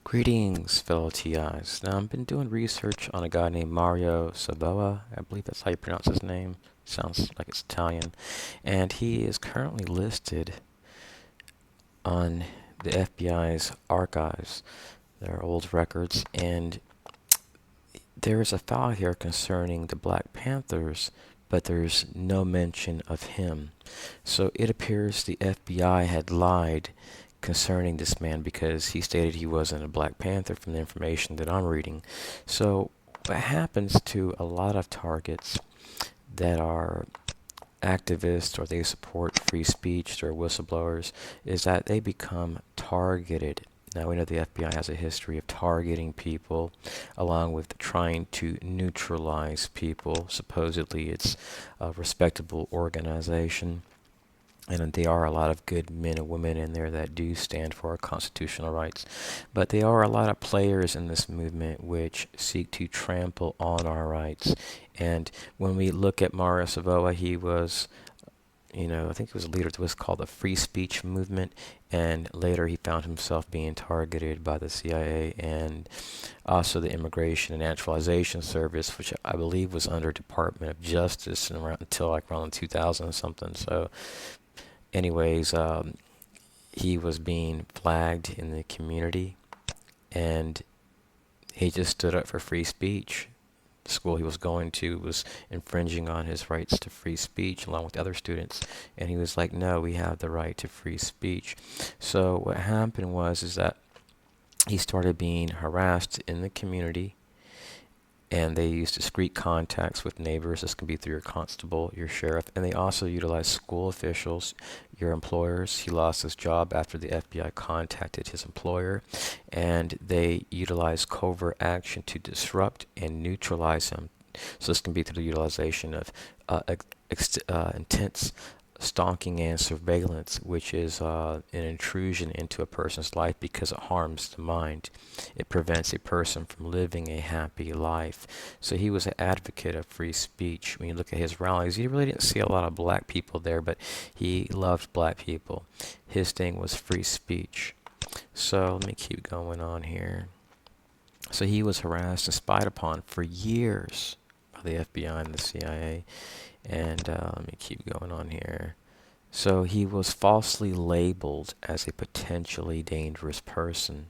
Greetings, fellow TIs. Now, I've been doing research on a guy named Mario Savio. I believe that's how you pronounce his name. Sounds like it's Italian. And he is currently listed on the FBI's archives, their old records. And there is a file here concerning the Black Panthers, but there's no mention of him. So it appears the FBI had lied concerning this man because he stated he wasn't a Black Panther from the information that I'm reading. So what happens to a lot of targets that are activists or they support free speech, they're whistleblowers, is that they become targeted. Now we know the FBI has a history of targeting people along with trying to neutralize people. Supposedly it's a respectable organization. And there are a lot of good men and women in there that do stand for our constitutional rights. But there are a lot of players in this movement which seek to trample on our rights. And when we look at Mario Savio, he was, I think he was a leader to what's called the free speech movement. And later he found himself being targeted by the CIA and also the Immigration and Naturalization Service, which I believe was under Department of Justice and until like around 2000 or something. So anyways, he was being flagged in the community, and he just stood up for free speech. The school he was going to was infringing on his rights to free speech along with the other students, and he was like, no, we have the right to free speech. So what happened is that he started being harassed in the community, and they use discreet contacts with neighbors. This can be through your constable, your sheriff, and they also utilize school officials, your employers. He lost his job after the FBI contacted his employer, and they utilize covert action to disrupt and neutralize him. So this can be through the utilization of intense stalking and surveillance, which is an intrusion into a person's life because it harms the mind. It prevents a person from living a happy life. So he was an advocate of free speech. When you look at his rallies, you really didn't see a lot of black people there, but he loved black people. His thing was free speech. So let me keep going on here. So he was harassed and spied upon for years by the FBI and the CIA. And let me keep going on here. So he was falsely labeled as a potentially dangerous person.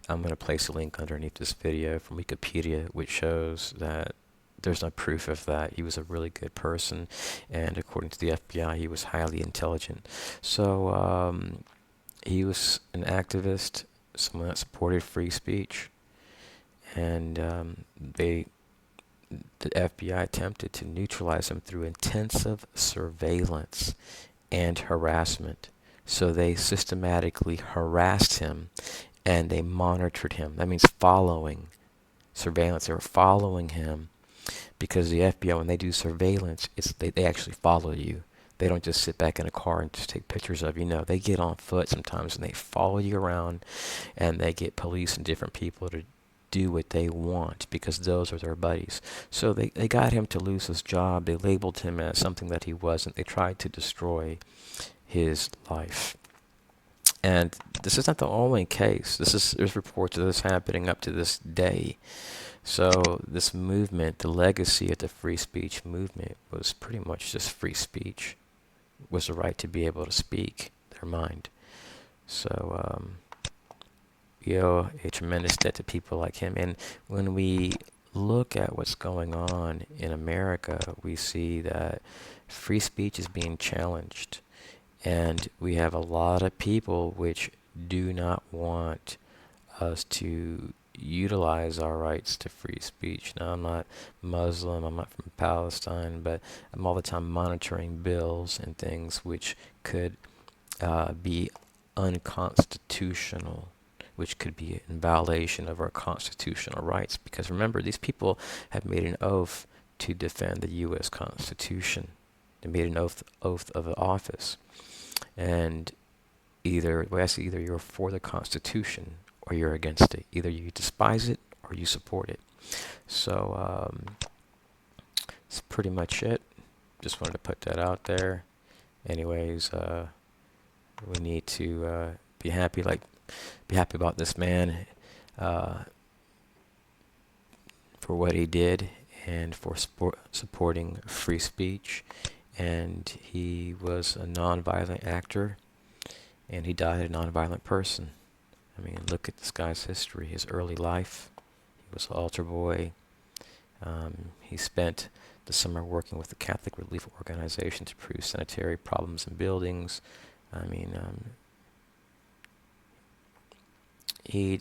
I'm going to place a link underneath this video from Wikipedia, which shows that there's no proof of that. He was a really good person, and according to the FBI, he was highly intelligent. So he was an activist, someone that supported free speech, and the FBI attempted to neutralize him through intensive surveillance and harassment. So they systematically harassed him and they monitored him. That means following. Surveillance. They were following him because the FBI, when they do surveillance, they actually follow you. They don't just sit back in a car and just take pictures of you. No, they get on foot sometimes and they follow you around, and they get police and different people to do what they want because those are their buddies. So they got him to lose his job. They labeled him as something that he wasn't. They tried to destroy his life. And this is not the only case. There's reports of this happening up to this day. So this movement, the legacy of the free speech movement, was pretty much just free speech, was the right to be able to speak their mind. So we owe a tremendous debt to people like him. And when we look at what's going on in America, we see that free speech is being challenged. And we have a lot of people which do not want us to utilize our rights to free speech. Now, I'm not Muslim, I'm not from Palestine, but I'm all the time monitoring bills and things which could be unconstitutional, which could be in violation of our constitutional rights. Because remember, these people have made an oath to defend the U.S. Constitution. They made an oath of office. And either you're for the Constitution or you're against it. Either you despise it or you support it. So that's pretty much it. Just wanted to put that out there. Anyways, we need to be happy about this man. uh, for what he did and for supporting free speech. And he was a nonviolent actor, and he died a nonviolent person. I mean, look at this guy's history, his early life. He was an altar boy. He spent the summer working with the Catholic Relief Organization to improve sanitary problems in buildings. I mean, he,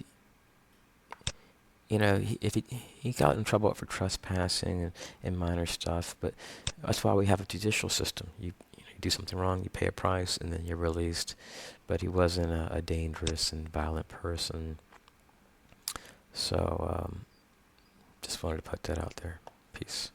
if he got in trouble for trespassing and minor stuff, but that's why we have a judicial system. You do something wrong, you pay a price, and then you're released. But he wasn't a dangerous and violent person. So, just wanted to put that out there. Peace.